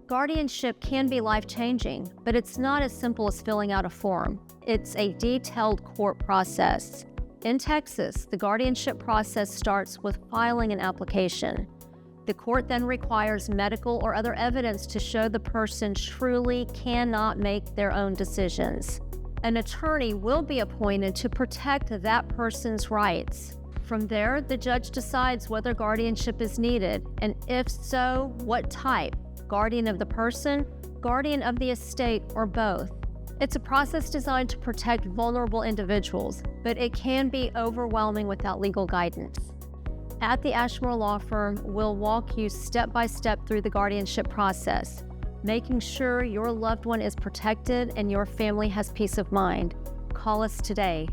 Guardianship can be life-changing, but it's not as simple as filling out a form. It's a detailed court process. In Texas, the guardianship process starts with filing an application. The court then requires medical or other evidence to show the person truly cannot make their own decisions. An attorney will be appointed to protect that person's rights. From there, the judge decides whether guardianship is needed, and if so, what type: guardian of the person, guardian of the estate, or both. It's a process designed to protect vulnerable individuals, but it can be overwhelming without legal guidance. At the Ashmore Law Firm, we'll walk you step by step through the guardianship process, making sure your loved one is protected and your family has peace of mind. Call us today.